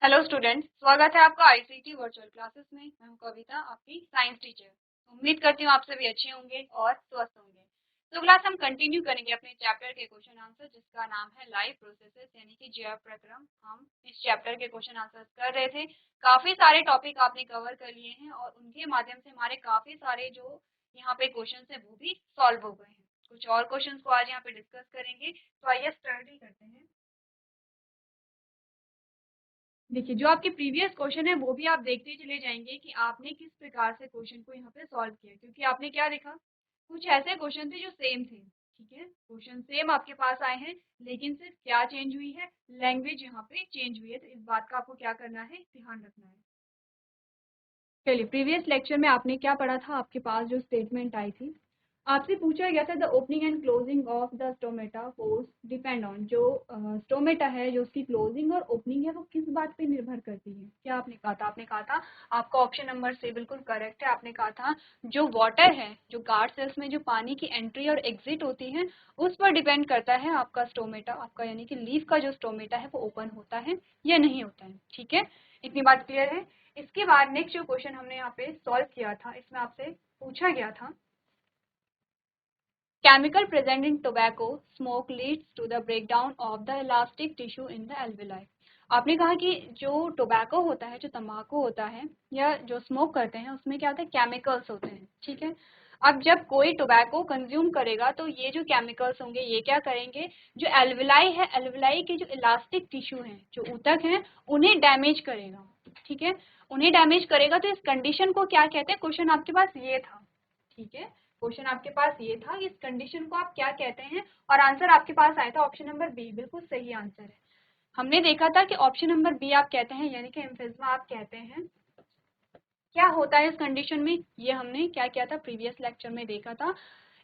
Hello students, स्वागत है आपका आईसीटी वर्चुअल क्लासेस में। मैं हूं कविता, आपकी साइंस टीचर। उम्मीद करती हूँ आप सभी अच्छे होंगे और स्वस्थ होंगे। तो क्लास हम कंटिन्यू करेंगे अपने चैप्टर के क्वेश्चन आंसर, जिसका नाम है लाइव प्रोसेसेस यानी कि जैव प्रक्रम। हम इस चैप्टर के क्वेश्चन आंसर कर रहे थे। काफी सारे टॉपिक आपने कवर कर लिए हैं और उनके माध्यम से हमारे काफी सारे जो यहाँ पे क्वेश्चन है वो भी सॉल्व हो गए हैं। कुछ और क्वेश्चन को आज यहाँ पे डिस्कस करेंगे, तो आइए स्टडी करते हैं। देखिए, जो आपके प्रीवियस क्वेश्चन है वो भी आप देखते चले जाएंगे कि आपने किस प्रकार से क्वेश्चन को यहाँ पे सॉल्व किया, क्योंकि आपने क्या देखा, कुछ ऐसे क्वेश्चन थे जो सेम थे। ठीक है, क्वेश्चन सेम आपके पास आए हैं, लेकिन सिर्फ क्या चेंज हुई है, लैंग्वेज यहाँ पे चेंज हुई है। तो इस बात का आपको क्या करना है, ध्यान रखना है। चलिए, प्रीवियस लेक्चर में आपने क्या पढ़ा था, आपके पास जो स्टेटमेंट आई थी, आपसे पूछा गया था the opening and closing of the stomata pores depend on. जो स्टोमेटा है, जो उसकी क्लोजिंग और ओपनिंग है, वो किस बात पे निर्भर करती है। क्या आपने कहा था, आपने कहा था, आपका ऑप्शन नंबर से बिल्कुल करेक्ट है। आपने कहा था जो वाटर है, जो गार्ड सेल्स में जो पानी की एंट्री और एग्जिट होती है, उस पर डिपेंड करता है आपका स्टोमेटा, आपका यानी कि लीफ का जो स्टोमेटा है वो ओपन होता है या नहीं होता है। ठीक है, इतनी बात क्लियर है। इसके बाद नेक्स्ट जो क्वेश्चन हमने यहाँ पे सॉल्व किया था, इसमें आपसे पूछा गया था chemical present in tobacco smoke leads to the breakdown of the elastic tissue in the alveoli। आपने कहा कि जो टोबैको होता है, जो तंबाकू होता है या जो स्मोक करते हैं, उसमें क्या होता है, केमिकल्स होते हैं। ठीक है, अब जब कोई टोबैको कंज्यूम करेगा तो ये जो केमिकल्स होंगे ये क्या करेंगे, जो एल्वेलाई है, एल्वेलाई के जो इलास्टिक टिश्यू हैं, जो ऊतक हैं, उन्हें डैमेज करेगा। ठीक है, उन्हें डैमेज करेगा। तो इस कंडीशन को क्या कहते हैं, क्वेश्चन आपके पास ये था। ठीक है, क्वेश्चन आपके पास ये था, इस कंडीशन को आप क्या कहते हैं, और आंसर आपके पास आया था ऑप्शन नंबर बी, बिल्कुल सही आंसर है। हमने देखा था कि ऑप्शन नंबर बी आप कहते हैं, यानी कि एम्फिज्मा आप कहते हैं। क्या होता है इस कंडीशन में, ये हमने क्या किया था, प्रीवियस लेक्चर में देखा था।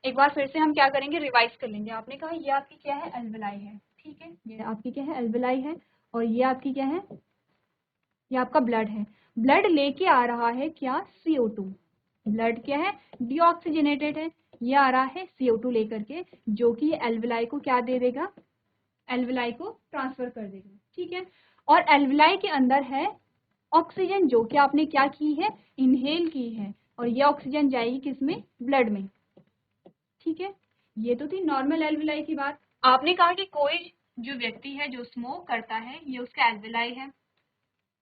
एक बार फिर से हम क्या करेंगे, रिवाइज कर लेंगे। आपने कहा ये आपकी क्या है, एल्वेलाई है। ठीक है, ये आपकी क्या है, एल्वेलाई है, और ये आपकी क्या है, ये आपका ब्लड है। ब्लड लेके आ रहा है क्या, CO2। ब्लड क्या है, डीऑक्सीजनेटेड है, ये आ रहा है CO2 लेकर के, जो कि एल्वेलाई को क्या दे देगा, एल्वेलाई को ट्रांसफर कर देगा। ठीक है, और एल्वेलाई के अंदर है ऑक्सीजन, जो कि आपने क्या की है, इनहेल की है, और ये ऑक्सीजन जाएगी किसमें, ब्लड में। ठीक है, ये तो थी नॉर्मल एल्वेलाई की बात। आपने कहा कि कोई जो व्यक्ति है जो स्मोक करता है, ये उसका एल्वेलाई है,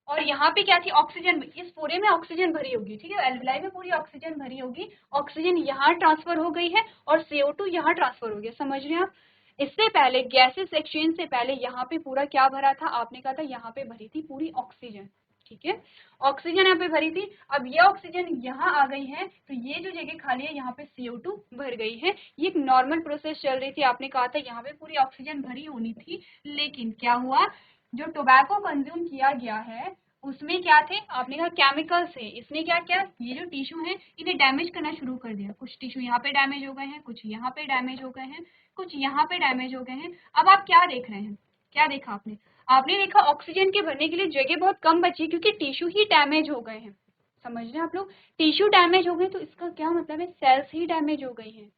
और यहाँ पे क्या थी, ऑक्सीजन, इस पूरे में ऑक्सीजन भरी होगी। ठीक है, एल्वेलाई में पूरी ऑक्सीजन भरी होगी, ऑक्सीजन यहाँ ट्रांसफर हो गई है और CO2 यहाँ ट्रांसफर हो गया। समझ रहे हैं आप, इससे पहले गैसेस एक्सचेंज से पहले यहाँ पे पूरा क्या भरा था, आपने कहा था यहाँ पे भरी थी पूरी ऑक्सीजन। ठीक है, ऑक्सीजन यहाँ पे भरी थी। अब ये ऑक्सीजन यहाँ आ गई है, तो ये जो जगह खाली है यहाँ पे CO2 भर गई है। ये एक नॉर्मल प्रोसेस चल रही थी। आपने कहा था यहाँ पे पूरी ऑक्सीजन भरी होनी थी, लेकिन क्या हुआ, जो टोबैको कंज्यूम किया गया है उसमें क्या थे, आपने कहा केमिकल्स है। इसने क्या किया, ये जो टिश्यू है इन्हें डैमेज करना शुरू कर दिया। कुछ टिश्यू यहाँ पे डैमेज हो गए हैं, कुछ यहाँ पे डैमेज हो गए हैं, कुछ यहाँ पे डैमेज हो गए हैं। अब आप क्या देख रहे हैं, क्या देखा आपने, आपने देखा ऑक्सीजन के भरने के लिए जगह बहुत कम बची, क्योंकि टिश्यू ही डैमेज हो गए हैं। समझ रहे हैं आप लोग, टिश्यू डैमेज हो गए, तो इसका क्या मतलब है, सेल्स ही डैमेज हो गई हैं।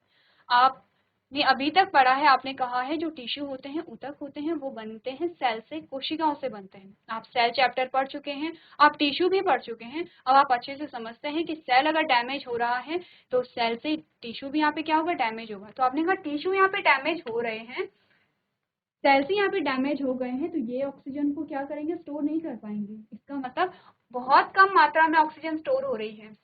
आपने अभी तक पढ़ा है, आपने कहा है जो टिश्यू होते हैं, ऊतक होते हैं, वो बनते हैं सेल से, कोशिकाओं से बनते हैं। आप सेल चैप्टर पढ़ चुके हैं, आप टिश्यू भी पढ़ चुके हैं। अब आप अच्छे से समझते हैं कि सेल अगर डैमेज हो रहा है तो सेल से टिश्यू भी यहाँ पे क्या होगा, डैमेज होगा। तो आपने कहा टिश्यू यहाँ पे डैमेज हो रहे हैं, सेल्स ही यहाँ पे डैमेज हो गए हैं, तो ये ऑक्सीजन को क्या करेंगे, स्टोर नहीं कर पाएंगे। इसका मतलब बहुत कम मात्रा में ऑक्सीजन स्टोर हो रही है,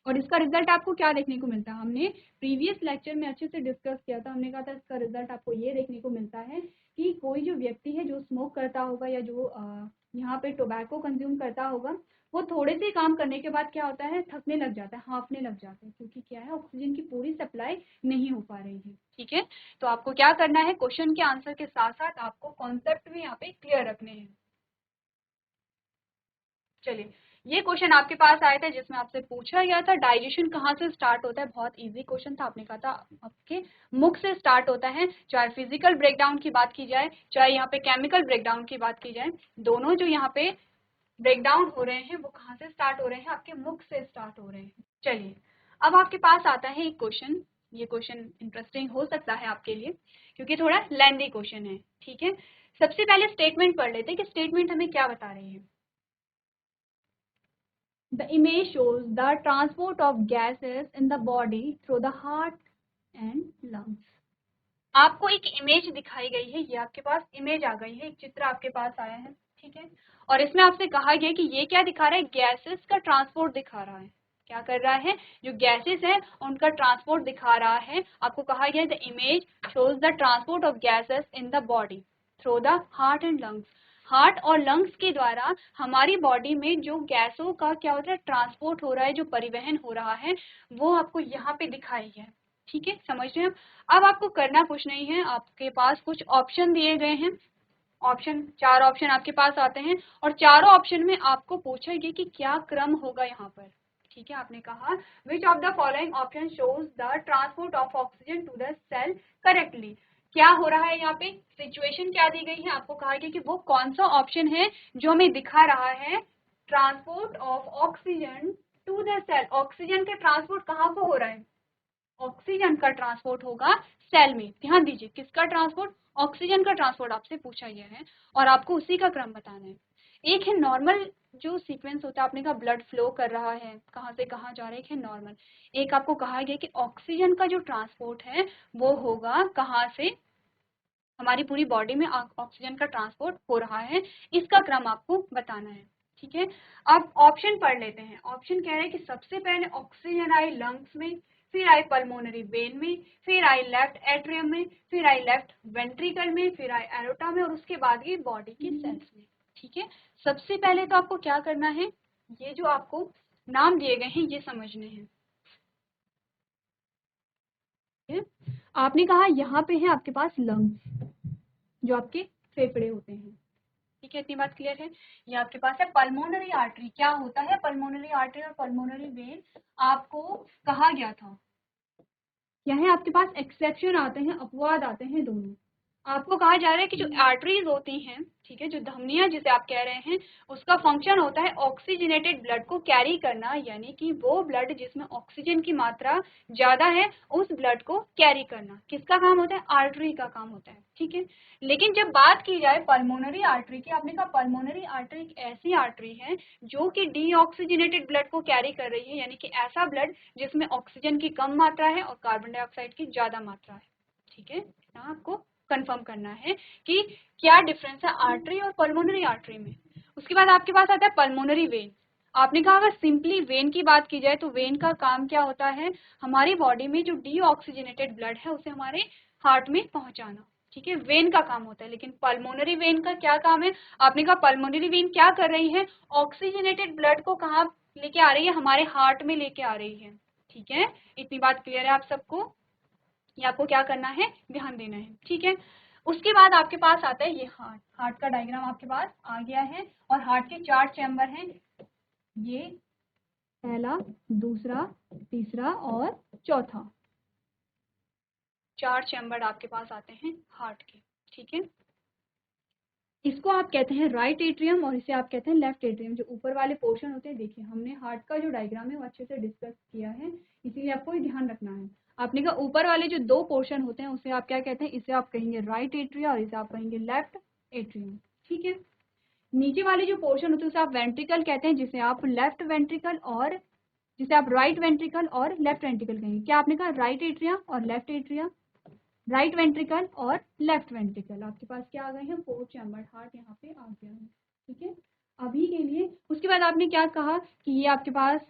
और इसका रिजल्ट आपको क्या देखने को मिलता है, हमने प्रीवियस लेक्चर में अच्छे से डिस्कस किया था। हमने कहा था इसका रिजल्ट आपको ये देखने को मिलता है कि कोई जो व्यक्ति है जो स्मोक करता होगा या जो यहाँ पे टोबैको कंज्यूम करता होगा, वो थोड़े से काम करने के बाद क्या होता है, थकने लग जाता है, हाँफने लग जाता है, क्योंकि क्या है, ऑक्सीजन की पूरी सप्लाई नहीं हो पा रही है। ठीक है, तो आपको क्या करना है, क्वेश्चन के आंसर के साथ साथ आपको कॉन्सेप्ट भी यहाँ पे क्लियर रखने हैं। चलिए, ये क्वेश्चन आपके पास आया था जिसमें आपसे पूछा गया था डाइजेशन कहाँ से स्टार्ट होता है। बहुत इजी क्वेश्चन था। आपने कहा था आपके मुख से स्टार्ट होता है, चाहे फिजिकल ब्रेकडाउन की बात की जाए, चाहे यहाँ पे केमिकल ब्रेकडाउन की बात की जाए, दोनों जो यहाँ पे ब्रेकडाउन हो रहे हैं वो कहाँ से स्टार्ट हो रहे हैं, आपके मुख से स्टार्ट हो रहे हैं। चलिए, अब आपके पास आता है एक क्वेश्चन, ये क्वेश्चन इंटरेस्टिंग हो सकता है आपके लिए क्योंकि थोड़ा लेंथी क्वेश्चन है, ठीक है। सबसे पहले स्टेटमेंट पढ़ लेते हैं कि स्टेटमेंट हमें क्या बता रही है। The image shows the transport of gases in the body through the heart and lungs. आपको एक इमेज दिखाई गई है, ये आपके पास इमेज आ गई है, एक चित्र आपके पास आया है, ठीक है। और इसमें आपसे कहा गया कि ये क्या दिखा रहा है, गैसेस का ट्रांसपोर्ट दिखा रहा है। क्या कर रहा है, जो गैसेस है उनका ट्रांसपोर्ट दिखा रहा है। आपको कहा गया the image shows the transport of gases in the body through the heart and lungs. Heart और लंग्स के द्वारा हमारी बॉडी में जो गैसों का क्या होता है, ट्रांसपोर्ट हो रहा है, जो परिवहन हो रहा है, वो आपको यहाँ पे दिखाई है, ठीक है। समझ रहे हैं। अब आपको करना कुछ नहीं है, आपके पास कुछ ऑप्शन दिए गए हैं। ऑप्शन, 4 ऑप्शन आपके पास आते हैं और चारों ऑप्शन में आपको पूछा गया कि क्या क्रम होगा यहाँ पर, ठीक है। आपने कहा which of the following option shows the transport of oxygen to the cell correctly. क्या हो रहा है यहाँ पे, सिचुएशन क्या दी गई है, आपको कहा गया कि वो कौन सा ऑप्शन है जो हमें दिखा रहा है transport of oxygen to the cell. Oxygen का ट्रांसपोर्ट कहाँ को हो रहा है, ऑक्सीजन का ट्रांसपोर्ट होगा सेल में। ध्यान दीजिए, किसका ट्रांसपोर्ट, ऑक्सीजन का ट्रांसपोर्ट आपसे पूछा गया है और आपको उसी का क्रम बताना है। एक है नॉर्मल जो सीक्वेंस होता है, आपने कहा ब्लड फ्लो कर रहा है, कहाँ से कहाँ जा रहा है, एक है नॉर्मल। एक आपको कहा गया कि ऑक्सीजन का जो ट्रांसपोर्ट है वो होगा कहाँ से, हमारी पूरी बॉडी में ऑक्सीजन का ट्रांसपोर्ट हो रहा है, इसका क्रम आपको बताना है, ठीक है। अब ऑप्शन पढ़ लेते हैं। ऑप्शन कह रहे हैं कि सबसे पहले ऑक्सीजन आई लंग्स में, फिर आई पल्मोनरी वेन में, फिर आई लेफ्ट एट्रियम में, फिर आई लेफ्ट वेंट्रिकल में, फिर आई एरोटा में और उसके बाद ये बॉडी की सेल्स में, ठीक है। सबसे पहले तो आपको क्या करना है, ये जो आपको नाम दिए गए हैं ये समझने हैं। आपने कहा यहाँ पे है आपके पास लंग्स, जो आपके फेफड़े होते हैं, ठीक है। इतनी बात क्लियर है। ये आपके पास है पल्मोनरी आर्टरी। क्या होता है पल्मोनरी आर्टरी और पल्मोनरी वेन, आपको कहा गया था। यहाँ आपके पास एक्सेप्शन आते हैं, अपवाद आते हैं दोनों। आपको कहा जा रहा है कि जो आर्टरीज होती हैं, ठीक है, जो धमनियां जिसे आप कह रहे हैं, उसका फंक्शन होता है ऑक्सीजनेटेड ब्लड को कैरी करना, यानी कि वो ब्लड जिसमें ऑक्सीजन की मात्रा ज्यादा है उस ब्लड को कैरी करना। किसका काम होता है, आर्टरी का काम होता है, ठीक है। लेकिन जब बात की जाए पल्मोनरी आर्टरी की, आपने कहा पल्मोनरी आर्टरी एक ऐसी आर्टरी है जो कि डीऑक्सीजनेटेड ब्लड को कैरी कर रही है, यानी कि ऐसा ब्लड जिसमें ऑक्सीजन की कम मात्रा है और कार्बन डाइऑक्साइड की ज्यादा मात्रा है, ठीक है। आपको कंफर्म करना है कि क्या डिफरेंस है आर्टरी और पल्मोनरी आर्टरी में। उसके बाद आपके पास आता है पल्मोनरी वेन। आपने कहा अगर सिंपली वेन की बात की जाए तो वेन का काम क्या होता है, हमारी बॉडी में जो डीऑक्सीजनेटेड ब्लड है उसे हमारे हार्ट में पहुंचाना, ठीक है, वेन का काम होता है। लेकिन पल्मोनरी वेन का क्या काम है, आपने कहा पल्मोनरी वेन क्या कर रही है, ऑक्सीजनेटेड ब्लड को कहाँ लेके आ रही है, हमारे हार्ट में लेके आ रही है, ठीक है। इतनी बात क्लियर है आप सबको, ये आपको क्या करना है, ध्यान देना है, ठीक है। उसके बाद आपके पास आता है ये हार्ट। हार्ट का डायग्राम आपके पास आ गया है और हार्ट के 4 चैम्बर हैं, ये पहला, दूसरा, तीसरा और चौथा। 4 चैम्बर आपके पास आते हैं हार्ट के, ठीक है। इसको आप कहते हैं राइट एट्रियम और इसे आप कहते हैं लेफ्ट एट्रियम। जो ऊपर वाले पोर्शन होते हैं, देखिए हमने हार्ट का जो डायग्राम है वो अच्छे से डिस्कस किया है, इसीलिए आपको ये ध्यान रखना है। आपने कहा ऊपर वाले जो 2 पोर्शन होते हैं उसे आप क्या कहते हैं, इसे आप कहेंगे राइट एट्रिया और इसे आप कहेंगे लेफ्ट एट्रियम, ठीक है। नीचे वाले जो पोर्शन होते हैं उसे आप वेंट्रिकल कहते हैं, जिसे आप लेफ्ट वेंट्रिकल और जिसे आप राइट वेंट्रिकल और लेफ्ट वेंट्रिकल कहेंगे। क्या आपने कहा, राइट एट्रिया और लेफ्ट एट्रिया, राइट वेंट्रिकल और लेफ्ट वेंट्रिकल। आपके पास क्या आ गए हैं, 4 चैम्बर हार्ट यहाँ पे आ गया है, ठीक है, अभी के लिए। उसके बाद आपने क्या कहा कि ये आपके पास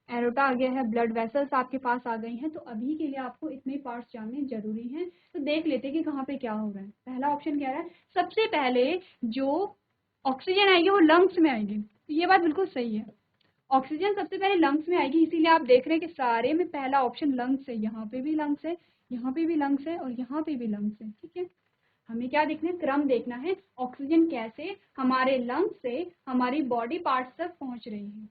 एरोटा आ गया है, ब्लड वेसल्स आपके पास आ गई हैं। तो अभी के लिए आपको इतने पार्ट्स जानने जरूरी हैं। तो देख लेते हैं कि कहाँ पे क्या हो रहा है। पहला ऑप्शन कह रहा है सबसे पहले जो ऑक्सीजन आएगी वो लंग्स में आएगी, तो ये बात बिल्कुल सही है, ऑक्सीजन सबसे पहले लंग्स में आएगी। इसीलिए आप देख रहे हैं कि सारे में पहला ऑप्शन लंग्स है, यहाँ पे भी लंग्स है, यहाँ पे भी लंग्स है और यहाँ पे भी लंग्स है, ठीक है। हमें क्या देखना है, क्रम देखना है, ऑक्सीजन कैसे हमारे लंग्स से हमारी बॉडी पार्ट्स तक पहुंच रही है।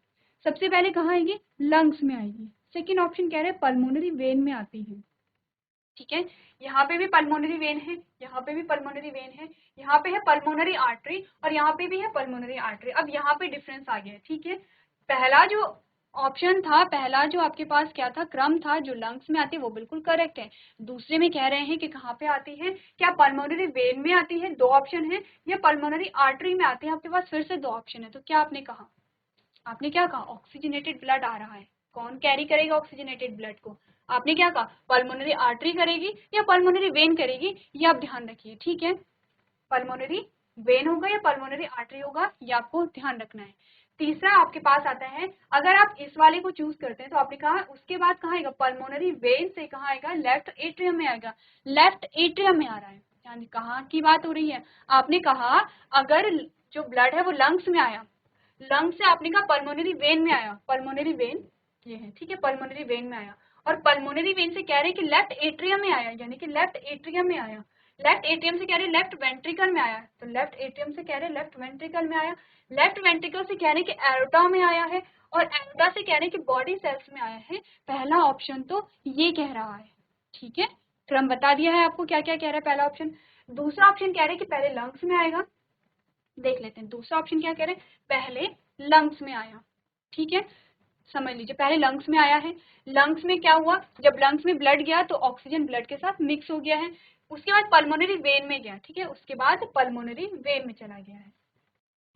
सबसे पहले कहाँ आएगी, लंग्स में आएगी। सेकेंड ऑप्शन कह रहे हैं पल्मोनरी वेन में आती है, ठीक है। यहाँ पे भी पल्मोनरी वेन है, यहाँ पे भी पल्मोनरी वेन है, यहाँ पे है पल्मोनरी आर्टरी और यहाँ पे भी है पल्मोनरी आर्टरी। अब यहाँ पे डिफरेंस आ गया है, ठीक है। पहला जो ऑप्शन था पहला जो आपके पास क्या था, क्रम था जो लंग्स में आती है, वो बिल्कुल करेक्ट है। दूसरे में कह रहे हैं कि कहाँ पे आती है, क्या पल्मोनरी वेन में आती है, 2 ऑप्शन है, या पल्मोनरी आर्टरी में आती है। आपके पास फिर से 2 ऑप्शन है, तो क्या आपने कहा, आपने क्या कहा, ऑक्सीजनेटेड ब्लड आ रहा है। कौन कैरी करेगा ऑक्सीजनेटेड ब्लड को, आपने क्या कहा, पल्मोनरी आर्टरी करेगी या पल्मोनरी वेन करेगी, ये आप ध्यान रखिए, ठीक है। पल्मोनरी वेन होगा या पल्मोनरी आर्टरी होगा, ये आपको ध्यान रखना है। तीसरा आपके पास आता है, अगर आप इस वाले को चूज करते हैं तो आपने कहा उसके बाद कहाँ आएगा, पल्मोनरी वेन से कहाँ आएगा, लेफ्ट एट्रियम में आएगा। लेफ्ट एट्रियम में आ रहा है, यानी कहाँ की बात हो रही है, आपने कहा अगर जो ब्लड है वो लंग्स में आया, लंग से आपने कहा पल्मोनरी वेन में आया, पल्मोनरी वेन ये है, ठीक है, पल्मोनरी वेन में आया, और पल्मोनरी वेन से कह रहे हैं कि लेफ्ट एट्रियम में आया, यानी कि लेफ्ट एट्रियम में आया। लेफ्ट एट्रियम से कह रहे हैं लेफ्ट वेंट्रिकल में आया, तो लेफ्ट एट्रियम से कह रहे हैं लेफ्ट वेंट्रिकल में आया। लेफ्ट वेंट्रिकल से कह रहे हैं कि एरोटा में आया है, और एरोटा से कह रहे हैं कि बॉडी सेल्स में आया है। पहला ऑप्शन तो ये कह रहा है, ठीक है, क्रम बता दिया है आपको क्या क्या कह रहा है पहला ऑप्शन। दूसरा ऑप्शन कह रहे हैं कि पहले लंग्स में आएगा, देख लेते हैं दूसरा ऑप्शन क्या कह रहे हैं, पहले लंग्स में आया, ठीक है, समझ लीजिए पहले लंग्स में आया है। लंग्स में क्या हुआ, जब लंग्स में ब्लड गया तो ऑक्सीजन ब्लड के साथ मिक्स हो गया है, उसके बाद पल्मोनरी वेन में गया, ठीक है, उसके बाद पल्मोनरी वेन में चला गया है।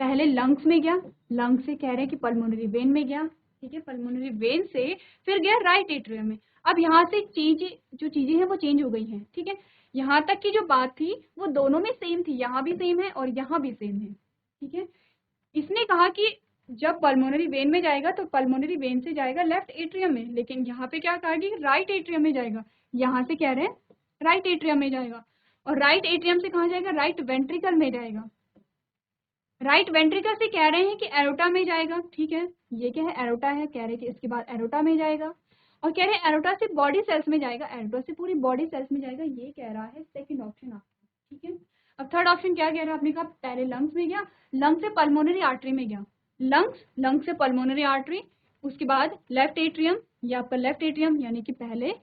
पहले लंग्स में गया, लंग्स से कह रहे हैं कि पल्मोनरी वेन में गया, ठीक है, पल्मोनरी वेन से फिर गया राइट एट्रियम में। अब यहाँ से चीज जो चीजें हैं वो चेंज हो गई हैं, ठीक है, यहाँ तक की जो बात थी वो दोनों में सेम थी, यहाँ भी सेम है और यहाँ भी सेम है, ठीक है। इसने कहा कि जब पल्मोनरी वेन में जाएगा तो पल्मोनरी वेन से जाएगा लेफ्ट एट्रियम में, लेकिन यहाँ पे क्या कहा कि राइट एट्रियम में जाएगा, यहाँ से कह रहे हैं राइट एट्रियम में जाएगा, और राइट एट्रियम से कहाँ जाएगा, राइट वेंट्रिकल में जाएगा। राइट वेंट्रिकल से कह रहे हैं कि एरोटा में जाएगा, ठीक है, ये क्या है, एरोटा है, कह रहे हैं कि इसके बाद एरोटा में जाएगा, और कह रहे हैं एरोटा से बॉडी सेल्स में जाएगा, एरोटा से पूरी बॉडी सेल्स में जाएगा, ये कह रहा है सेकंड ऑप्शन आपका, ठीक है। अब थर्ड ऑप्शन क्या कह रहा है, आपने कहा पहले लंग्स में गया, लंग से पल्मोनरी आर्टरी में गया, लंग से पल्मोनरी आर्टरी, उसके बाद लेफ्ट एट्रियम, या आपका लेफ्ट एट्रियम, यानी कि पहले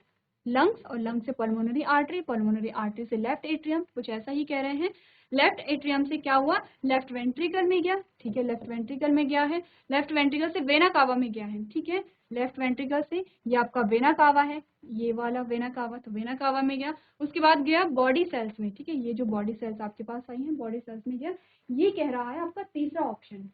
लंग्स और लंग से पल्मोनरी आर्टरी से लेफ्ट एट्रियम, कुछ ऐसा ही कह रहे हैं। लेफ्ट एट्रियम से क्या हुआ, लेफ्ट वेंट्रिकल में गया, ठीक है, लेफ्ट वेंट्रिकल में गया है, लेफ्ट वेंट्रिकल से वेना कावा में गया है, ठीक है, लेफ्ट वेंट्रिकल से ये आपका वेना कावा है, ये वाला वेना कावा, तो वेना कावा में गया, उसके बाद गया बॉडी सेल्स में, ठीक है, ये जो बॉडी सेल्स आपके पास आई हैं बॉडी सेल्स में गया, ये कह रहा है आपका तीसरा ऑप्शन।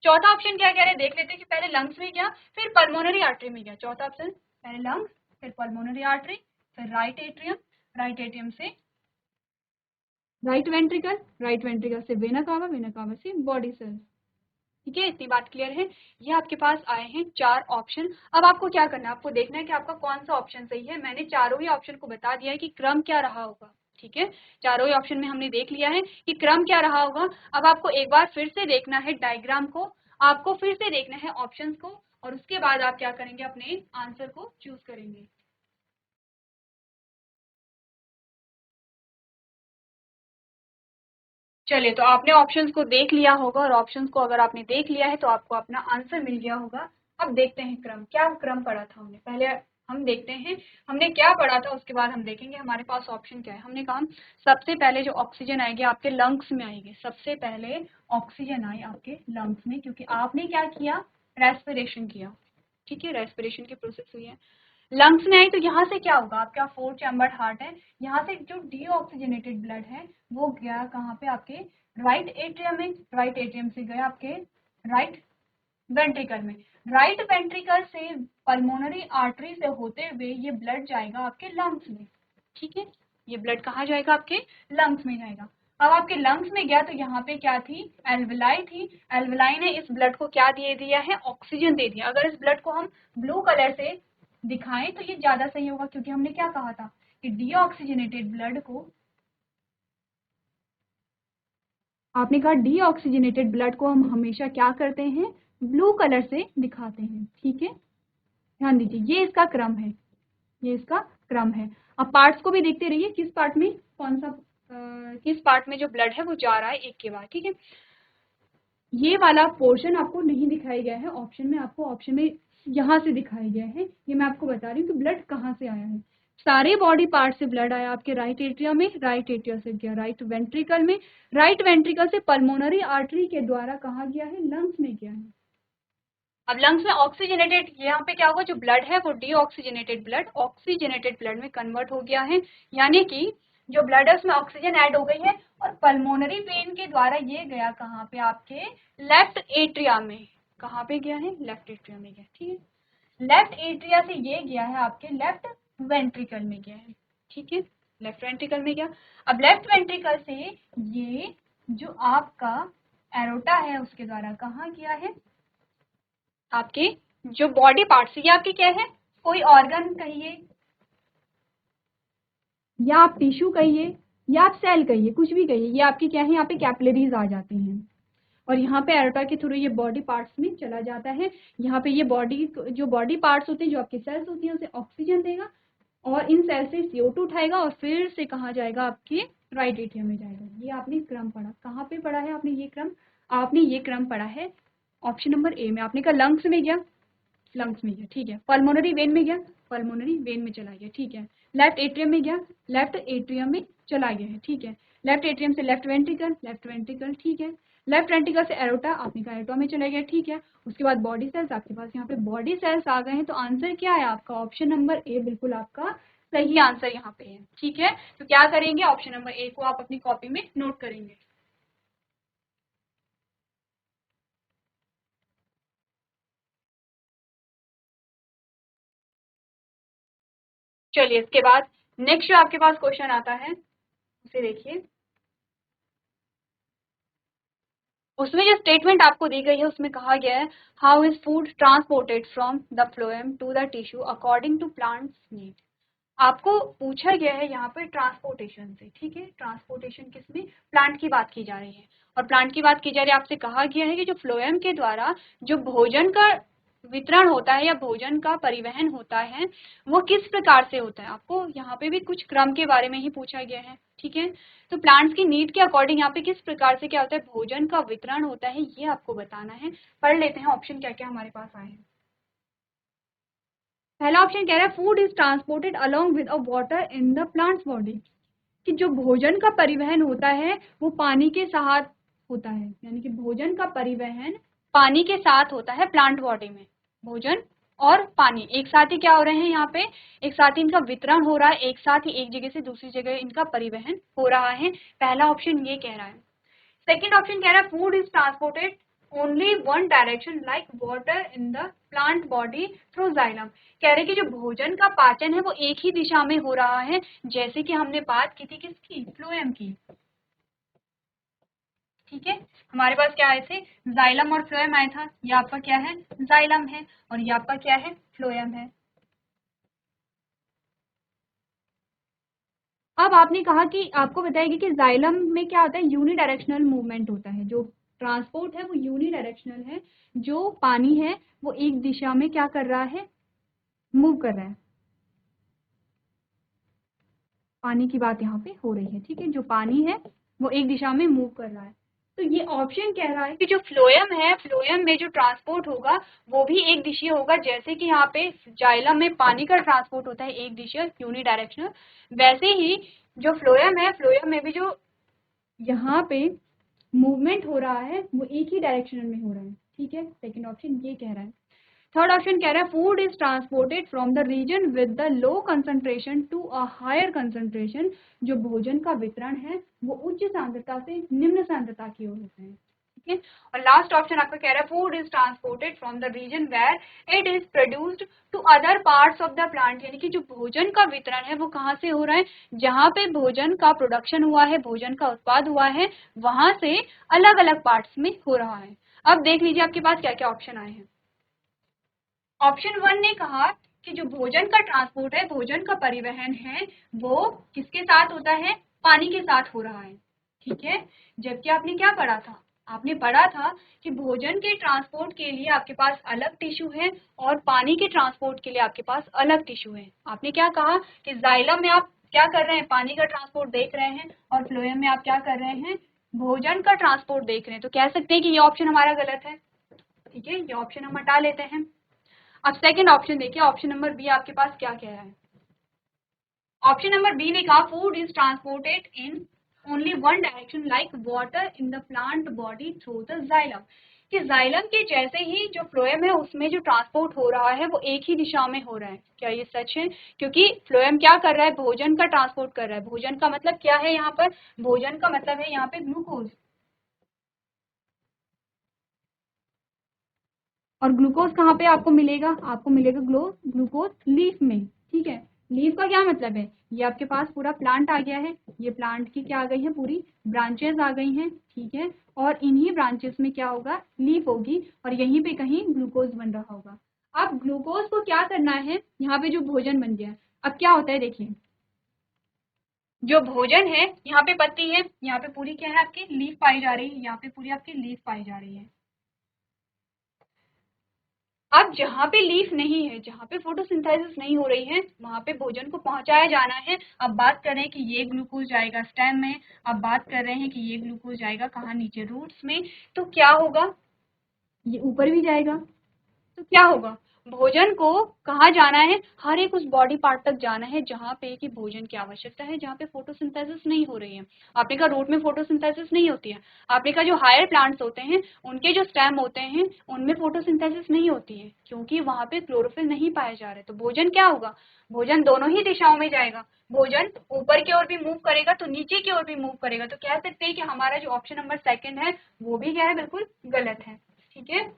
चौथा ऑप्शन क्या कह रहे हैं, देख लेते हैं कि पहले लंग्स में गया फिर पल्मोनरी आर्टरी में गया, चौथा ऑप्शन पहले लंग्स फिर पल्मोनरी आर्टरी फिर राइट एट्रियम से राइट वेंट्रिकल से वेना कावा से बॉडी सेल्स, ठीक है, इतनी बात क्लियर है। ये आपके पास आए हैं 4 ऑप्शन। अब आपको क्या करना है, आपको देखना है कि आपका कौन सा ऑप्शन सही है। मैंने चारों ही ऑप्शन को बता दिया है कि क्रम क्या रहा होगा, ठीक है, चारों ही ऑप्शन में हमने देख लिया है कि क्रम क्या रहा होगा। अब आपको एक बार फिर से देखना है डायग्राम को, आपको फिर से देखना है ऑप्शन को, और उसके बाद आप क्या करेंगे, अपने आंसर को चूज करेंगे। चलिए, तो आपने ऑप्शंस को देख लिया होगा, और ऑप्शंस को अगर आपने देख लिया है तो आपको अपना आंसर मिल गया होगा। अब देखते हैं क्रम, क्या क्रम पढ़ा था हमने, पहले हम देखते हैं हमने क्या पढ़ा था, उसके बाद हम देखेंगे हमारे पास ऑप्शन क्या है। हमने कहा सबसे पहले जो ऑक्सीजन आएगी आपके लंग्स में आएगी, सबसे पहले ऑक्सीजन आई आपके लंग्स में, क्योंकि आपने क्या किया, रेस्पिरेशन किया, ठीक है, रेस्पिरेशन की प्रोसेस हुई है। लंग्स में आई तो यहाँ से क्या होगा, आपका 4 चैम्बर्ड हार्ट है, यहाँ से जो डीऑक्सीजनेटेड ब्लड है वो गया कहाँ पे, आपके राइट एट्रियम में, राइट एट्रियम से गया आपके राइट वेंट्रिकल में, राइट वेंट्रिकल से पल्मोनरी आर्टरी से होते हुए ये ब्लड जाएगा आपके लंग्स में, ठीक है, ये ब्लड कहाँ जाएगा, आपके लंग्स में जाएगा। अब आपके लंग्स में गया तो यहाँ पे क्या थी, एल्वेलाई थी, एल्वेलाई ने इस ब्लड को क्या दे दिया है, ऑक्सीजन दे दिया। अगर इस ब्लड को हम ब्लू कलर से दिखाएं तो ये ज्यादा सही होगा, क्योंकि हमने क्या कहा था कि डीऑक्सीजनेटेड ब्लड को, आपने कहा डीऑक्सीजनेटेड ब्लड को हम हमेशा क्या करते हैं, ब्लू कलर से दिखाते हैं, ठीक है, ध्यान दीजिए, ये इसका क्रम है, ये इसका क्रम है। अब पार्ट्स को भी देखते रहिए, किस पार्ट में कौन सा किस पार्ट में जो ब्लड है वो जा रहा है एक के बाद, ठीक है। ये वाला पोर्शन आपको नहीं दिखाया गया है ऑप्शन में, आपको ऑप्शन में यहाँ से दिखाया गया है, ये मैं आपको बता रही हूँ कि ब्लड कहाँ से आया है। सारे बॉडी पार्ट से ब्लड आया आपके राइट एट्रियम में, राइट एट्रियम से गया राइट वेंट्रिकल में, राइट वेंट्रिकल से पल्मोनरी आर्टरी के द्वारा कहाँ गया है, लंग्स में गया है, अब लंग्स में ऑक्सीजनेटेड, यहाँ पे क्या होगा, जो ब्लड है वो डीऑक्सीजनेटेड ब्लड ऑक्सीजनेटेड ब्लड में कन्वर्ट हो गया है, यानी कि जो ब्लड है उसमें ऑक्सीजन ऐड हो गई है और पल्मोनरी वेन के द्वारा ये गया कहाँ पे, आपके लेफ्ट एट्रिया में। कहाँ पे गया है, लेफ्ट एट्रिया में गया, ठीक है। लेफ्ट एट्रिया से ये गया है आपके लेफ्ट वेंट्रिकल में गया है, ठीक है, लेफ्ट वेंट्रिकल में गया। अब लेफ्ट वेंट्रिकल से ये जो आपका एरोटा है उसके द्वारा कहाँ गया है, आपके जो बॉडी पार्ट्स, ये आपके क्या है, कोई ऑर्गन कहिए या आप टिश्यू कहिए या आप सेल कहिए, कुछ भी कहिए, ये आपकी क्या है, यहाँ पे कैपिलरीज आ जाती हैं और यहाँ पे एरोटा के थ्रू ये बॉडी पार्ट्स में चला जाता है। यहाँ पे ये बॉडी, जो बॉडी पार्ट्स होते हैं, जो आपके सेल्स होती हैं, उसे ऑक्सीजन देगा और इन सेल से CO2 उठाएगा और फिर से कहाँ जाएगा, आपके राइट एट्रियम में जाएगा। ये आपने क्रम पढ़ा, कहाँ पे पढ़ा है आपने ये क्रम, आपने ये क्रम पढ़ा है ऑप्शन नंबर ए में। आपने कहा लंग्स में गया, लंग्स में गया, ठीक है। पल्मोनरी वेन में गया, पल्मोनरी वेन में चला गया, ठीक है। लेफ्ट एट्रियम में गया, लेफ्ट एट्रियम में चला गया है, ठीक है। लेफ्ट एट्रियम से लेफ्ट वेंट्रिकल, लेफ्ट वेंट्रिकल, ठीक है। लेफ्ट वेंट्रिकल से एरोटा, आपने कहा एरोटा में चला गया, ठीक है। उसके बाद बॉडी सेल्स, आपके पास यहाँ पे बॉडी सेल्स आ गए हैं, तो आंसर क्या है आपका, ऑप्शन नंबर ए बिल्कुल आपका सही आंसर यहाँ पे है, ठीक है। तो क्या करेंगे, ऑप्शन नंबर ए को आप अपनी कॉपी में नोट करेंगे। चलिए इसके बाद नेक्स्ट जो आपके पास क्वेश्चन आता है उसे देखिए। उसमें जो स्टेटमेंट आपको दी गई है उसमें कहा गया है, how is food transported from the phloem to the tissue according to plants need. आपको पूछा गया है यहाँ पे ट्रांसपोर्टेशन से, ठीक है। ट्रांसपोर्टेशन किसमें, प्लांट की बात की जा रही है और प्लांट की बात की जा रही है। आपसे कहा गया है कि जो फ्लोएम के द्वारा जो भोजन का वितरण होता है या भोजन का परिवहन होता है वो किस प्रकार से होता है। आपको यहाँ पे भी कुछ क्रम के बारे में ही पूछा गया है, ठीक है। तो प्लांट्स की नीड के अकॉर्डिंग यहाँ पे किस प्रकार से क्या होता है, भोजन का वितरण होता है, ये आपको बताना है। पढ़ लेते हैं ऑप्शन क्या क्या हमारे पास आए हैं। पहला ऑप्शन कह रहा है food is transported along with a water in the plants body, कि जो भोजन का परिवहन होता है वो पानी के साथ होता है, यानी कि भोजन का परिवहन पानी के साथ होता है प्लांट बॉडी में। भोजन और पानी एक साथ ही क्या हो रहे हैं यहाँ पे, एक साथ ही इनका वितरण हो रहा है, एक साथ ही एक जगह से दूसरी जगह इनका परिवहन हो रहा है। पहला ऑप्शन ये कह रहा है। सेकेंड ऑप्शन कह रहा है food is transported only one direction like water in the plant body through xylem. कह रहे कि जो भोजन का पाचन है वो एक ही दिशा में हो रहा है, जैसे कि हमने बात की थी किसकी, फ्लोएम की, ठीक है। हमारे पास क्या आए थे, जाइलम और फ्लोएम आया था। ये आपका क्या है, जाइलम है और ये आपका क्या है, फ्लोएम है। अब आपने कहा कि आपको बताएगी कि जाइलम में क्या होता है, यूनिडायरेक्शनल मूवमेंट होता है, जो ट्रांसपोर्ट है वो यूनिडायरेक्शनल है, जो पानी है वो एक दिशा में क्या कर रहा है, मूव कर रहा है। पानी की बात यहाँ पे हो रही है, ठीक है। जो पानी है वो एक दिशा में मूव कर रहा है। तो ये ऑप्शन कह रहा है कि जो फ्लोएम है, फ्लोएम में जो ट्रांसपोर्ट होगा वो भी एक दिशीय होगा, जैसे कि यहाँ पे जाइलम में पानी का ट्रांसपोर्ट होता है एक दिशा यूनिडायरेक्शनल, वैसे ही जो फ्लोएम है, फ्लोएम में भी जो यहाँ पे मूवमेंट हो रहा है वो एक ही डायरेक्शन में हो रहा है, ठीक है। सेकंड ऑप्शन ये कह रहा है। थर्ड ऑप्शन कह रहा है food is transported from the region with the low concentration to a higher concentration. जो भोजन का वितरण है वो उच्च सांद्रता से निम्न सांद्रता की ओर होता है, ठीक है। और लास्ट ऑप्शन आपका कह रहा है food is transported from the region where it is produced to other parts of the plant, यानी कि जो भोजन का वितरण है वो कहाँ से हो रहा है, जहाँ पे भोजन का प्रोडक्शन हुआ है, भोजन का उत्पाद हुआ है, वहां से अलग अलग पार्ट्स में हो रहा है। अब देख लीजिए आपके पास क्या क्या ऑप्शन आए हैं। ऑप्शन वन ने कहा कि जो भोजन का ट्रांसपोर्ट है, भोजन का परिवहन है, वो किसके साथ होता है, पानी के साथ हो रहा है, ठीक है। जबकि आपने क्या पढ़ा था, आपने पढ़ा था कि भोजन के ट्रांसपोर्ट के लिए आपके पास अलग टिश्यू है और पानी के ट्रांसपोर्ट के लिए आपके पास अलग टिश्यू है। आपने क्या कहा कि जाइलम में आप क्या कर रहे हैं, पानी का ट्रांसपोर्ट देख रहे हैं और फ्लोएम में आप क्या कर रहे हैं, भोजन का ट्रांसपोर्ट देख रहे हैं। तो कह सकते हैं कि ये ऑप्शन हमारा गलत है, ठीक है। ये ऑप्शन हम हटा लेते हैं। अब सेकंड ऑप्शन देखिए, ऑप्शन नंबर बी आपके पास क्या कह रहा है। ऑप्शन नंबर बी ने कहा food is transported in only one direction like water in the plant body through the xylem. कि जाइलम के जैसे ही जो फ्लोएम है उसमें जो ट्रांसपोर्ट हो रहा है वो एक ही दिशा में हो रहा है। क्या ये सच है? क्योंकि फ्लोएम क्या कर रहा है, भोजन का ट्रांसपोर्ट कर रहा है। भोजन का मतलब क्या है यहाँ पर, भोजन का मतलब है यहाँ पे ग्लूकोज, और ग्लूकोज कहाँ पे आपको मिलेगा, आपको मिलेगा ग्लूकोज लीफ में। ठीक है, लीफ का क्या मतलब है, ये आपके पास पूरा प्लांट आ गया है, ये प्लांट की क्या आ गई है, पूरी ब्रांचेस आ गई हैं। ठीक है, और इन्हीं ब्रांचेस में क्या होगा, लीफ होगी, और यहीं पे कहीं ग्लूकोज बन रहा होगा। अब ग्लूकोज को क्या करना है, यहाँ पे जो भोजन बन गया, अब क्या होता है देखिए, जो भोजन है यहाँ पे पत्ती है, यहाँ पे पूरी क्या है आपकी लीफ पाई जा रही है, यहाँ पे पूरी आपकी लीफ पाई जा रही है। अब जहाँ पे लीफ नहीं है, जहाँ पे फोटोसिंथेसिस नहीं हो रही है, वहां पे भोजन को पहुंचाया जाना है। अब बात कर रहे हैं कि ये ग्लूकोज जाएगा स्टेम में, अब बात कर रहे हैं कि ये ग्लूकोज जाएगा कहाँ, नीचे रूट्स में। तो क्या होगा, ये ऊपर भी जाएगा, तो क्या होगा, भोजन को कहाँ जाना है, हर एक उस बॉडी पार्ट तक जाना है जहाँ पे कि भोजन की आवश्यकता है, जहाँ पे फोटोसिंथेसिस नहीं हो रही है। आपने कहा रूट में फोटोसिंथेसिस नहीं होती है, आपने कहा जो हायर प्लांट्स होते हैं उनके जो स्टेम होते हैं उनमें फोटोसिंथेसिस नहीं होती है, क्योंकि वहां पे क्लोरोफिल नहीं पाए जा रहे। तो भोजन क्या होगा, भोजन दोनों ही दिशाओं में जाएगा, भोजन ऊपर की ओर भी मूव करेगा तो नीचे की ओर भी मूव करेगा। तो कह सकते हैं कि हमारा जो ऑप्शन नंबर सेकंड है वो भी क्या है, बिल्कुल गलत है। ठीक है,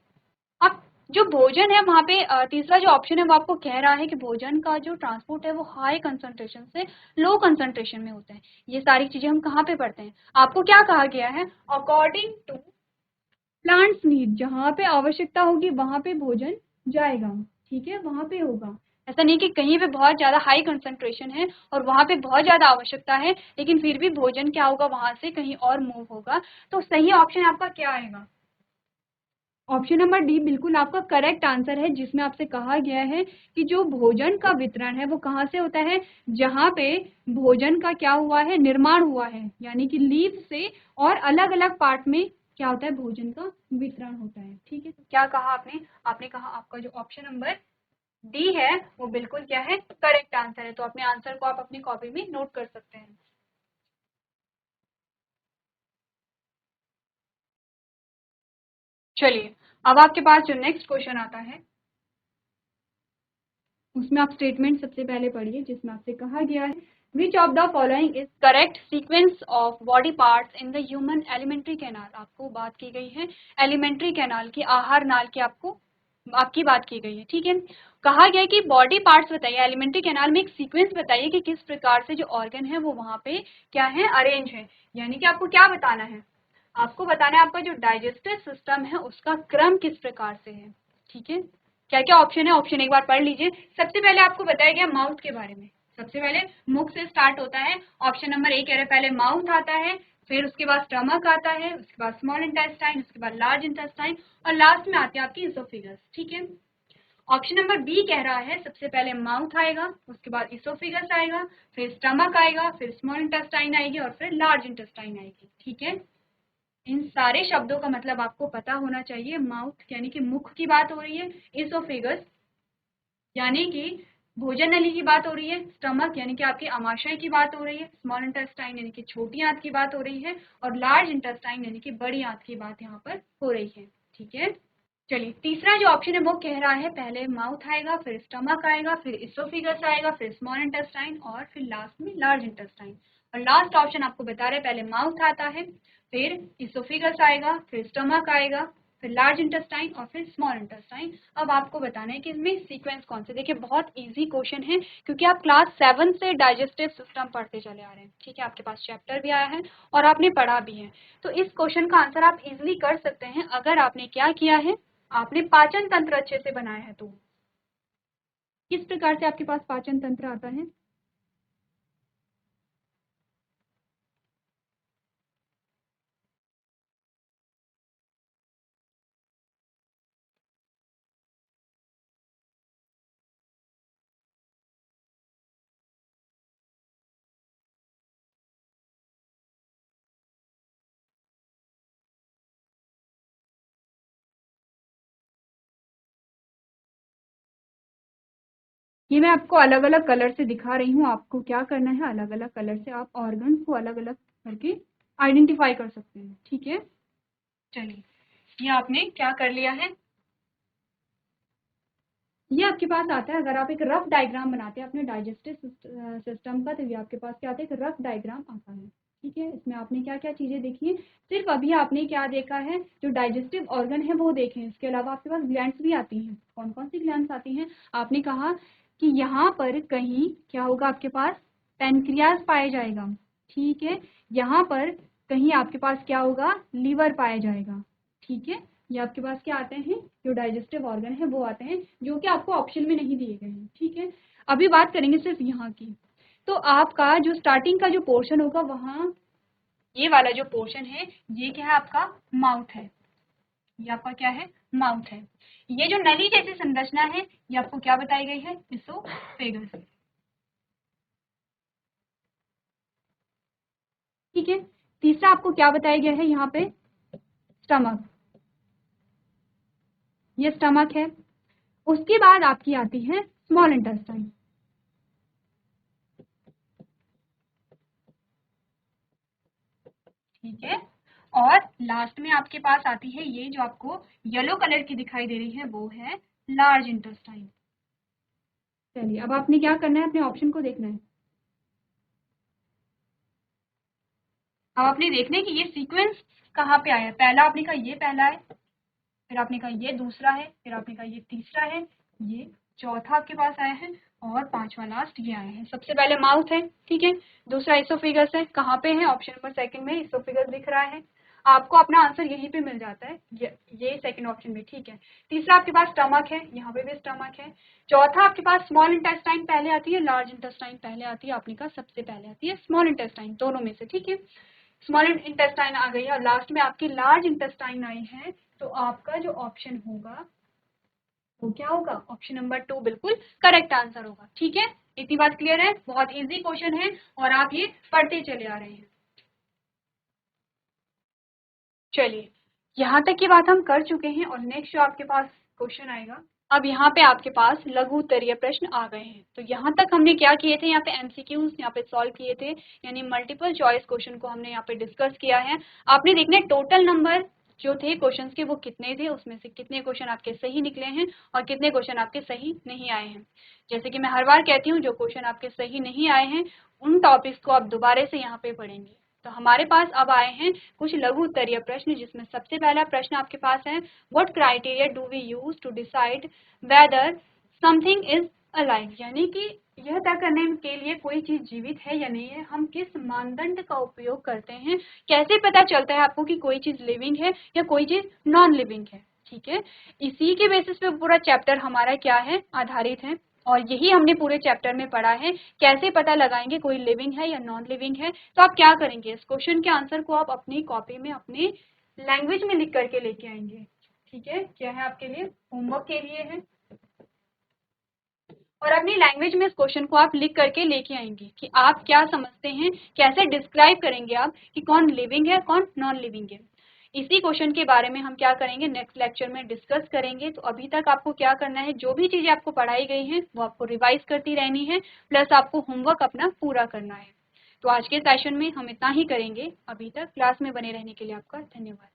अब जो भोजन है वहाँ पे तीसरा जो ऑप्शन है वो आपको कह रहा है कि भोजन का जो ट्रांसपोर्ट है वो हाई कंसंट्रेशन से लो कंसंट्रेशन में होता है। ये सारी चीजें हम कहाँ पे पढ़ते हैं, आपको क्या कहा गया है, अकॉर्डिंग टू प्लांट्स नीड, जहाँ पे आवश्यकता होगी वहां पे भोजन जाएगा। ठीक है, वहां पे होगा, ऐसा नहीं कि कहीं पे बहुत ज्यादा हाई कंसंट्रेशन है और वहां पे बहुत ज्यादा आवश्यकता है लेकिन फिर भी भोजन क्या होगा, वहां से कहीं और मूव होगा। तो सही ऑप्शन आपका क्या आएगा, ऑप्शन नंबर डी बिल्कुल आपका करेक्ट आंसर है, जिसमें आपसे कहा गया है कि जो भोजन का वितरण है वो कहाँ से होता है, जहाँ पे भोजन का क्या हुआ है, निर्माण हुआ है, यानी कि लीफ से और अलग अलग पार्ट में क्या होता है, भोजन का वितरण होता है। ठीक है, तो क्या कहा आपने, आपने कहा आपका जो ऑप्शन नंबर डी है वो बिल्कुल क्या है, करेक्ट आंसर है। तो अपने आंसर को आप अपनी कॉपी में नोट कर सकते हैं। चलिए, अब आपके पास जो नेक्स्ट क्वेश्चन आता है उसमें आप स्टेटमेंट सबसे पहले पढ़िए, जिसमें आपसे कहा गया है विच of the following is correct sequence of body parts in the human alimentary canal. आपको बात की गई है एलिमेंट्री कैनाल की, आहार नाल की, आपको आपकी बात की गई है। ठीक है, कहा गया है कि बॉडी पार्ट्स बताइए, एलिमेंट्री कैनाल में एक सीक्वेंस बताइए कि किस प्रकार से जो ऑर्गन है वो वहां पे क्या है, अरेंज है। यानी कि आपको क्या बताना है, आपको बताना है आपका जो डाइजेस्टिव सिस्टम है उसका क्रम किस प्रकार से है। ठीक है, क्या क्या ऑप्शन है, ऑप्शन एक बार पढ़ लीजिए। सबसे पहले आपको बताया गया माउथ के बारे में, सबसे पहले मुख से स्टार्ट होता है। ऑप्शन नंबर ए कह रहे पहले माउथ आता है, फिर उसके बाद स्टमक आता है, उसके बाद स्मॉल इंटेस्टाइन, उसके बाद लार्ज इंटेस्टाइन, और लास्ट में आती है आपकी इसोफिगस। ठीक है, ऑप्शन नंबर बी कह रहा है सबसे पहले माउथ आएगा, उसके बाद इसोफिगस आएगा, फिर स्टमक आएगा, फिर स्मॉल इंटेस्टाइन आएगी और फिर लार्ज इंटेस्टाइन आएगी। ठीक है, इन सारे शब्दों का मतलब आपको पता होना चाहिए। माउथ यानी कि मुख की बात हो रही है, इसोफेगस यानी कि भोजन नली की बात हो रही है, स्टमक यानी कि आपकी अमाशय की बात हो रही है, स्मॉल इंटेस्टाइन यानी कि छोटी आंत की बात हो रही है, और लार्ज इंटेस्टाइन यानी कि बड़ी आंत की बात यहाँ पर हो रही है। ठीक है, चलिए तीसरा जो ऑप्शन है वो कह रहा है पहले माउथ आएगा, फिर स्टमक आएगा, फिर इसोफिगस आएगा, फिर स्मॉल इंटेस्टाइन और फिर लास्ट में लार्ज इंटेस्टाइन। और लास्ट ऑप्शन आपको बता रहे पहले माउथ आता है, फिर इसोफिगस आएगा, फिर स्टमक आएगा, फिर लार्ज इंटेस्टाइन और फिर स्मॉल इंटेस्टाइन। अब आपको बताना है कि इसमें सीक्वेंस कौन से। देखिए बहुत इजी क्वेश्चन है, क्योंकि आप क्लास 7 से डाइजेस्टिव सिस्टम पढ़ते चले आ रहे हैं। ठीक है, आपके पास चैप्टर भी आया है और आपने पढ़ा भी है, तो इस क्वेश्चन का आंसर आप इजिली कर सकते हैं अगर आपने क्या किया है, आपने पाचन तंत्र अच्छे से बनाया है। तो किस प्रकार से आपके पास पाचन तंत्र आता है, ये मैं आपको अलग अलग कलर से दिखा रही हूँ। आपको क्या करना है, अलग अलग कलर से आप ऑर्गन्स को अलग अलग करके आइडेंटिफाई कर सकते हैं। ठीक है, चलिए ये आपने क्या कर लिया है, ये आपके पास आता है। अगर आप एक रफ डायग्राम बनाते हैं अपने डाइजेस्टिव सिस्टम का, तो ये आपके पास क्या आता है, एक रफ डायग्राम आता है। ठीक है, इसमें आपने क्या क्या चीजें देखी है, सिर्फ अभी आपने क्या देखा है, जो डाइजेस्टिव ऑर्गन है वो देखे हैं। इसके अलावा आपके पास ग्लैंड्स भी आती हैं। कौन कौन सी ग्लैंड्स आती हैं, आपने कहा कि यहाँ पर कहीं क्या होगा, आपके पास पेनक्रियाज पाया जाएगा। ठीक है, यहाँ पर कहीं आपके पास क्या होगा, लीवर पाया जाएगा। ठीक है, ये आपके पास क्या आते हैं, जो डाइजेस्टिव ऑर्गन है वो आते हैं, जो कि आपको ऑप्शन में नहीं दिए गए हैं। ठीक है, अभी बात करेंगे सिर्फ यहाँ की। तो आपका जो स्टार्टिंग का जो पोर्शन होगा, वहाँ ये वाला जो पोर्शन है, ये क्या है, आपका माउथ है। ये आपका क्या है, माउथ है। ये जो नली जैसी संरचना है, ये आपको क्या बताई गई है, इसोफेगस। ठीक है, तीसरा आपको क्या बताया गया है, यहाँ पे स्टमक, ये स्टमक है। उसके बाद आपकी आती है स्मॉल इंटेस्टाइन। ठीक है, और लास्ट में आपके पास आती है ये जो आपको येलो कलर की दिखाई दे रही है, वो है लार्ज इंटेस्टाइन। चलिए, अब आपने क्या करना है, अपने ऑप्शन को देखना है। अब आपने देखना है कि ये सीक्वेंस कहाँ पे आया है। पहला आपने कहा ये पहला है, फिर आपने कहा ये दूसरा है, फिर आपने कहा ये तीसरा है, ये चौथा आपके पास आया है, और पांचवा लास्ट ये आया है। सबसे पहले माउथ है, ठीक है, दूसरा इसोफिगस है। कहाँ पे है, ऑप्शन नंबर सेकंड में इसोफिगस दिख रहा है। आपको अपना आंसर यहीं पे मिल जाता है, ये सेकंड ऑप्शन में। ठीक है, तीसरा आपके पास स्टमक है, यहाँ पे भी स्टमक है। चौथा आपके पास स्मॉल इंटेस्टाइन पहले आती है, लार्ज इंटेस्टाइन पहले आती है। आपने कहा सबसे पहले आती है स्मॉल इंटेस्टाइन, दोनों में से। ठीक है, स्मॉल इंटेस्टाइन आ गई है और लास्ट में आपकी लार्ज इंटेस्टाइन आई है। तो आपका जो ऑप्शन होगा वो क्या होगा, ऑप्शन नंबर 2 बिल्कुल करेक्ट आंसर होगा। ठीक है, इतनी बात क्लियर है, बहुत इजी क्वेश्चन है और आप ये पढ़ते चले आ रहे हैं। चलिए, यहाँ तक की बात हम कर चुके हैं और नेक्स्ट जो आपके पास क्वेश्चन आएगा, अब यहाँ पे आपके पास लघु उत्तरीय प्रश्न आ गए हैं। तो यहाँ तक हमने क्या किए थे, यहाँ पे एमसीक्यूज यहाँ पे सॉल्व किए थे, यानी मल्टीपल चॉइस क्वेश्चन को हमने यहाँ पे डिस्कस किया है। आपने देखना टोटल नंबर जो थे क्वेश्चंस के वो कितने थे, उसमें से कितने क्वेश्चन आपके सही निकले हैं और कितने क्वेश्चन आपके सही नहीं आए हैं। जैसे कि मैं हर बार कहती हूँ, जो क्वेश्चन आपके सही नहीं आए हैं उन टॉपिक्स को आप दोबारा से यहाँ पे पढ़ेंगे। तो हमारे पास अब आए हैं कुछ लघु उत्तरीय प्रश्न, जिसमें सबसे पहला प्रश्न आपके पास है, what criteria do we use to decide whether something is alive, यानी कि यह तय करने के लिए कोई चीज जीवित है या नहीं है, हम किस मानदंड का उपयोग करते हैं, कैसे पता चलता है आपको कि कोई चीज लिविंग है या कोई चीज नॉन लिविंग है। ठीक है, इसी के बेसिस पे पूरा चैप्टर हमारा क्या है, आधारित है, और यही हमने पूरे चैप्टर में पढ़ा है, कैसे पता लगाएंगे कोई लिविंग है या नॉन लिविंग है। तो आप क्या करेंगे, इस क्वेश्चन के आंसर को आप अपनी कॉपी में अपने लैंग्वेज में लिख करके लेके आएंगे। ठीक है, क्या है आपके लिए, होमवर्क के लिए है, और अपनी लैंग्वेज में इस क्वेश्चन को आप लिख करके लेके आएंगे कि आप क्या समझते हैं, कैसे डिस्क्राइब करेंगे आप कि कौन लिविंग है कौन नॉन लिविंग है। इसी क्वेश्चन के बारे में हम क्या करेंगे, नेक्स्ट लेक्चर में डिस्कस करेंगे। तो अभी तक आपको क्या करना है, जो भी चीजें आपको पढ़ाई गई हैं वो आपको रिवाइज करती रहनी है, प्लस आपको होमवर्क अपना पूरा करना है। तो आज के सेशन में हम इतना ही करेंगे। अभी तक क्लास में बने रहने के लिए आपका धन्यवाद।